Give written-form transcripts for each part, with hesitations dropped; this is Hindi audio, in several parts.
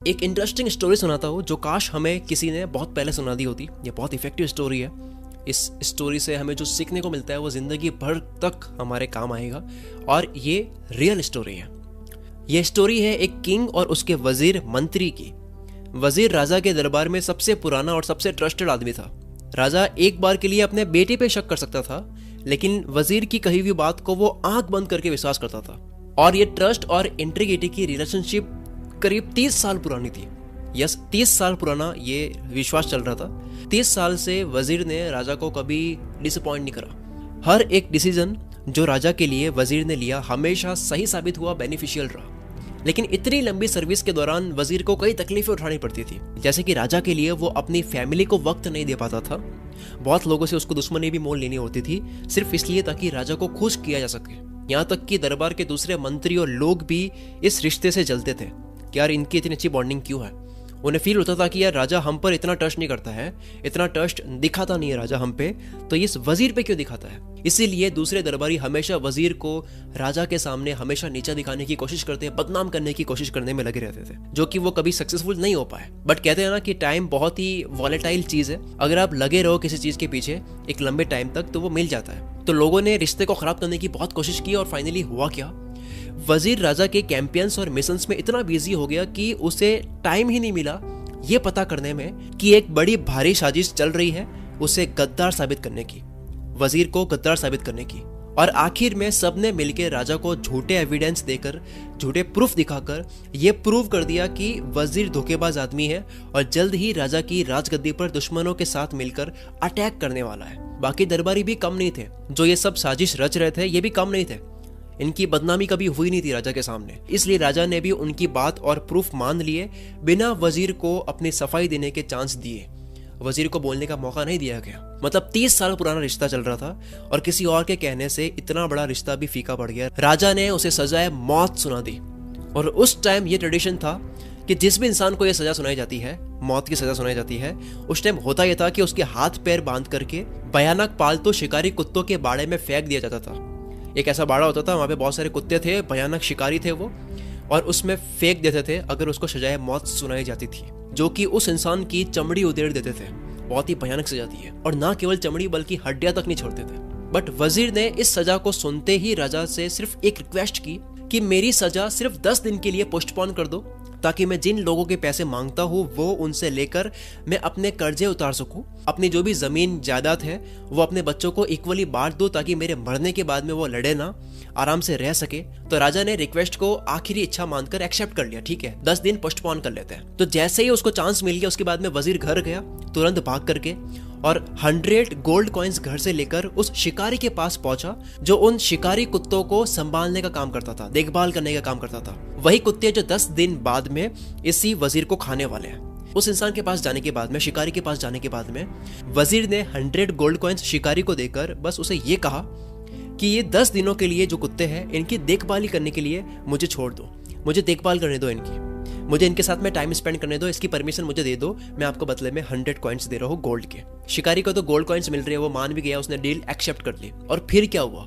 एक इंटरेस्टिंग स्टोरी सुनाता हूँ जो काश हमें किसी ने बहुत पहले सुना दी होती। ये बहुत इफेक्टिव स्टोरी है। इस स्टोरी से हमें जो सीखने को मिलता है वो ज़िंदगी भर तक हमारे काम आएगा और ये रियल स्टोरी है। ये स्टोरी है एक किंग और उसके वजीर मंत्री की। वजीर राजा के दरबार में सबसे पुराना और सबसे ट्रस्टेड आदमी था। राजा एक बार के लिए अपने बेटे पे शक कर सकता था, लेकिन वजीर की कही हुई बात को वो आंख बंद करके विश्वास करता था। और ये ट्रस्ट और इंटीग्रिटी की रिलेशनशिप करीब 30 साल पुरानी थी। यस, 30 साल पुराना ये विश्वास चल रहा था। 30 साल से वजीर ने राजा को कभी डिसअपॉइंट नहीं करा। हर एक डिसीजन जो राजा के लिए वजीर ने लिया हमेशा सही साबित हुआ, बेनिफिशियल रहा। लेकिन इतनी लंबी सर्विस के दौरान वजीर को कई तकलीफें उठानी पड़ती थी। जैसे कि राजा के लिए वो अपनी फैमिली को वक्त नहीं दे पाता था। बहुत लोगों से उसको दुश्मनी भी मोल लेनी होती थी, सिर्फ इसलिए ताकि राजा को खुश किया जा सके। यहाँ तक कि दरबार के दूसरे मंत्री और लोग भी इस रिश्ते से जलते थे कि यार इनकी इतनी अच्छी बॉन्डिंग क्यों है। उन्हें फील होता था कि यार राजा हम पर इतना ट्रस्ट नहीं करता है, इतना ट्रस्ट दिखाता नहीं है राजा हम पे, तो इस वजीर पे क्यों दिखाता है। इसीलिए दूसरे दरबारी हमेशा वजीर को राजा के सामने हमेशा नीचा दिखाने की कोशिश करते हैं, बदनाम करने की कोशिश करने में लगे रहते थे, जो कि वो कभी सक्सेसफुल नहीं हो पाए। बट कहते हैं ना कि टाइम बहुत ही वॉलेटाइल चीज है। अगर आप लगे रहो किसी चीज के पीछे एक लंबे टाइम तक तो वो मिल जाता है। तो लोगों ने रिश्ते को खराब करने की बहुत कोशिश की और फाइनली हुआ क्या, वजीर राजा के कैंपेन्स और मिशंस में इतना बिजी हो गया कि उसे टाइम ही नहीं मिला ये पता करने में कि एक बड़ी भारी साजिश चल रही है उसे गद्दार साबित करने की, वजीर को गद्दार साबित करने की। और आखिर में सबने मिलकर राजा को झूठे एविडेंस देकर, झूठे प्रूफ दिखाकर ये प्रूव कर दिया कि वजीर धोखेबाज आदमी है और जल्द ही राजा की राजगद्दी पर दुश्मनों के साथ मिलकर अटैक करने वाला है। बाकी दरबारी भी कम नहीं थे, जो ये सब साजिश रच रहे थे ये भी कम नहीं थे। इनकी बदनामी कभी हुई नहीं थी राजा के सामने, इसलिए राजा ने भी उनकी बात और प्रूफ मान लिए बिना वजीर को अपनी सफाई देने के चांस दिए। वजीर को बोलने का मौका नहीं दिया गया। मतलब 30 साल पुराना रिश्ता चल रहा था और किसी और के कहने से इतना बड़ा रिश्ता भी फीका पड़ गया। राजा ने उसे सजाए मौत सुना दी। और उस टाइम ये ट्रेडिशन था कि जिस भी इंसान को यह सजा सुनाई जाती है, मौत की सजा सुनाई जाती है, उस टाइम होता यह था कि उसके हाथ पैर बांध करके भयानक पालतू शिकारी कुत्तों के बाड़े में फेंक दिया जाता था। एक ऐसा बाड़ा होता था, वहां पे बहुत सारे कुत्ते थे, भयानक शिकारी थे वो, और उसमें फेंक देते थे अगर उसको सजाए मौत सुनाई जाती थी, जो कि उस इंसान की चमड़ी उधेड़ देते थे। बहुत ही भयानक सजा दी है। और ना केवल चमड़ी बल्कि हड्डियां तक नहीं छोड़ते थे। बट वजीर ने इस सजा को सुनते ही राजा से सिर्फ एक रिक्वेस्ट की कि मेरी सजा सिर्फ 10 दिन के लिए पोस्टपोन कर दो, ताकि मैं जिन लोगों के पैसे मांगता हूँ वो उनसे लेकर मैं अपने कर्जे उतार सकूं, अपनी जो भी जमीन जायदाद है वो अपने बच्चों को इक्वली बांट दूं, ताकि मेरे मरने के बाद में वो लड़े ना, आराम से रह सके। तो राजा ने रिक्वेस्ट को आखिरी इच्छा मानकर एक्सेप्ट कर लिया। ठीक है, 10 दिन पोस्टपोन कर लेते हैं। तो जैसे ही उसको चांस मिल गया, उसके बाद में वजीर घर गया तुरंत भाग करके और 100 गोल्ड कॉइन्स घर से लेकर उस शिकारी के पास पहुंचा जो उन शिकारी कुत्तों को संभालने का काम करता था, देखभाल करने का काम करता था। वही कुत्ते जो 10 दिन बाद में इसी वजीर को खाने वाले हैं। उस इंसान के पास जाने के बाद में, शिकारी के पास जाने के बाद में, वजीर ने 100 गोल्ड कॉइन्स शिकारी को देकर बस उसे ये कहा कि ये 10 दिनों के लिए जो कुत्ते हैं इनकी देखभाल करने के लिए मुझे छोड़ दो, मुझे देखभाल करने दो इनकी, मुझे इनके साथ में टाइम स्पेंड करने दो, इसकी परमिशन मुझे दे दो, मैं आपको बदले में 100 कॉइन्स दे रहा हूँ गोल्ड के। शिकारी को तो गोल्ड कॉइन्स मिल रहे हैं, वो मान भी गया, उसने डील एक्सेप्ट कर ली। और फिर क्या हुआ,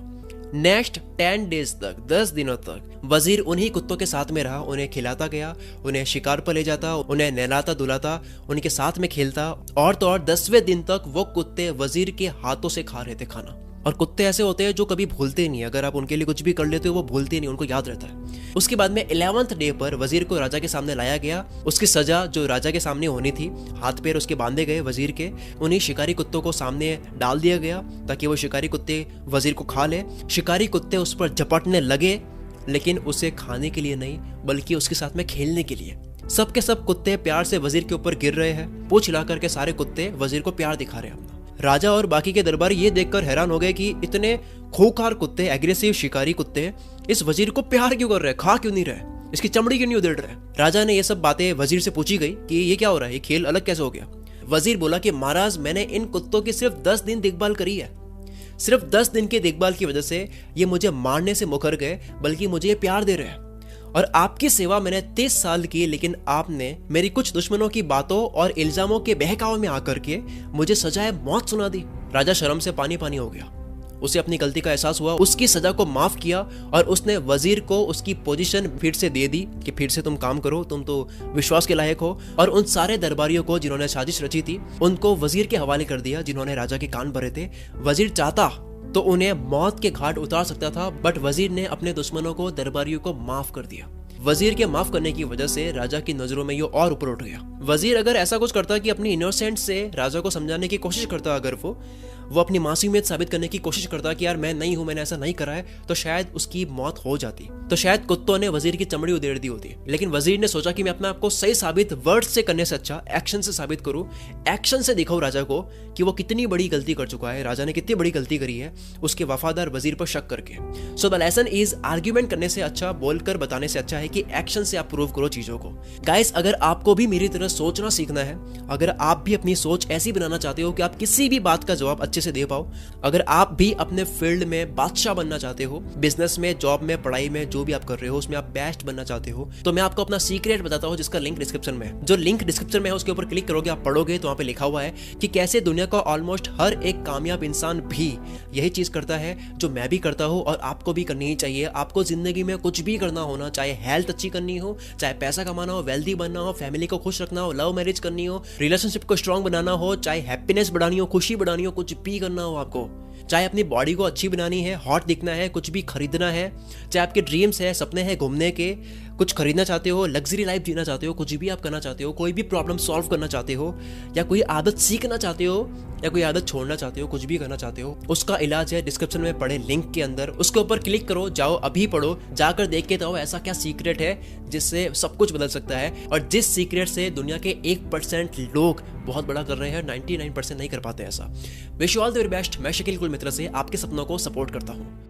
नेक्स्ट 10 डेज तक, 10 दिनों तक वजीर उन्हीं कुत्तों के साथ में रहा, उन्हें खिलाता गया, उन्हें शिकार पर ले जाता, उन्हें नहलाता धुलाता, उनके साथ में खेलता। और तो और 10वें दिन तक वो कुत्ते वजीर के हाथों से खा रहे थे खाना। और कुत्ते ऐसे होते हैं जो कभी भूलते नहीं, अगर आप उनके लिए कुछ भी कर लेते हो वो भूलते नहीं, उनको याद रहता है। उसके बाद में 11th डे पर वजीर को राजा के सामने लाया गया। उसकी सजा जो राजा के सामने होनी थी, हाथ पैर उसके बांधे गए वजीर के, उन्हीं शिकारी कुत्तों को सामने डाल दिया गया ताकि वो शिकारी कुत्ते वजीर को खा ले। शिकारी कुत्ते उस पर झपटने लगे, लेकिन उसे खाने के लिए नहीं बल्कि उसके साथ में खेलने के लिए। सबके सब कुत्ते प्यार से वजीर के ऊपर गिर रहे हैं, पूंछ हिला करके सारे कुत्ते वजीर को प्यार दिखा रहे हैं अपना। राजा और बाकी के दरबारी ये देखकर हैरान हो गए कि इतने खूंखार कुत्ते, एग्रेसिव शिकारी कुत्ते इस वजीर को प्यार क्यों कर रहे हैं, खा क्यों नहीं रहे, इसकी चमड़ी क्यों नहीं उधेड़ रहे। राजा ने ये सब बातें वजीर से पूछी गई कि ये क्या हो रहा है, ये खेल अलग कैसे हो गया। वजीर बोला कि महाराज, मैंने इन कुत्तों की सिर्फ 10 दिन देखभाल करी है, सिर्फ 10 दिन की देखभाल की वजह से ये मुझे मारने से मुकर गए, बल्कि मुझे ये प्यार दे रहे हैं। और आपकी सेवा मैंने 30 साल की, लेकिन आपने मेरी कुछ दुश्मनों की बातों और इल्जामों के बहकावे में आकर के मुझे सजाए मौत सुना दी। राजा शर्म से पानी पानी हो गया। उसे अपनी गलती का एहसास हुआ, उसकी सजा को माफ किया और उसने वजीर को उसकी पोजीशन फिर से दे दी कि फिर से तुम काम करो, तुम तो विश्वास के लायक हो। और उन सारे दरबारियों को जिन्होंने साजिश रची थी उनको वजीर के हवाले कर दिया, जिन्होंने राजा के कान भरे थे। वजीर चाहता तो उन्हें मौत के घाट उतार सकता था, बट वजीर ने अपने दुश्मनों को, दरबारियों को माफ कर दिया। वजीर के माफ करने की वजह से राजा की नजरों में ये और ऊपर उठ गया। वजीर अगर ऐसा कुछ करता कि अपनी इनोसेंट से राजा को समझाने की कोशिश करता, अगर वो अपनी मासूमियत साबित करने की कोशिश करता कि यार मैं नहीं हूं, मैंने ऐसा नहीं करा है, तो शायद उसकी मौत हो जाती, तो शायद कुत्तों ने वजीर की चमड़ी उधेड़ दी होती। लेकिन वजीर ने सोचा कि मैं अपने आप को सही साबित वर्ड से करने से अच्छा एक्शन से साबित करूं, एक्शन से दिखाऊं राजा को कि वो कितनी बड़ी गलती कर चुका है, राजा ने कितनी बड़ी गलती करी है, उसके वफादार वजीर पर शक करके। So the lesson is argument करने से अच्छा, बोलकर बताने से अच्छा है कि एक्शन से आप प्रूव करो चीजों को। गाइस, अगर आपको भी मेरी तरह सोचना सीखना है, अगर आप भी अपनी सोच ऐसी बनाना चाहते हो कि आप किसी भी बात का जवाब अच्छे से दे पाओ, अगर आप भी अपने फील्ड में बादशाह बनना चाहते हो, बिजनेस में, जॉब में, पढ़ाई में, जो भी आप कर रहे हो उसमें आप बेस्ट बनना चाहते हो, तो मैं आपको अपना सीक्रेट बताता हूं जिसका लिंक डिस्क्रिप्शन में है। जो लिंक डिस्क्रिप्शन में है उसके ऊपर क्लिक करोगे, आप पढ़ोगे तो वहां पे लिखा हुआ है कि कैसे दुनिया का ऑलमोस्ट हर एक कामयाब इंसान भी यही चीज करता है जो मैं भी करता हूं और आपको भी करनी ही चाहिए। आपको जिंदगी में कुछ भी करना होना, चाहे हेल्थ अच्छी करनी हो, चाहे पैसा कमाना हो, वेल्दी बनना हो, फैमिली को खुश रखना हो, लव मैरिज करनी हो, रिलेशनशिप को स्ट्रांग बनाना हो, चाहे हैप्पीनेस बढ़ानी हो, खुशी बढ़ानी हो, कुछ भी करना हो आपको, चाहे अपनी बॉडी को अच्छी बनानी है, हॉट दिखना है, कुछ भी खरीदना है, चाहे आपके ड्रीम्स है, सपने हैं घूमने के, कुछ खरीदना चाहते हो, लग्जरी लाइफ जीना चाहते हो, कुछ भी आप करना चाहते हो, कोई भी प्रॉब्लम सॉल्व करना चाहते हो, या कोई आदत सीखना चाहते हो, या कोई आदत छोड़ना चाहते हो, कुछ भी करना चाहते हो, उसका इलाज है डिस्क्रिप्शन में पड़े लिंक के अंदर। उसके ऊपर क्लिक करो, जाओ अभी पढ़ो, जाकर देख के तो ऐसा क्या सीक्रेट है जिससे सब कुछ बदल सकता है, और जिस सीक्रेट से दुनिया के 1% लोग बहुत बड़ा कर रहे हैं, 99% नहीं कर पाते ऐसा। Wish you all the very best. मैं शकील कुल मित्र से आपके सपनों को सपोर्ट करता हूँ।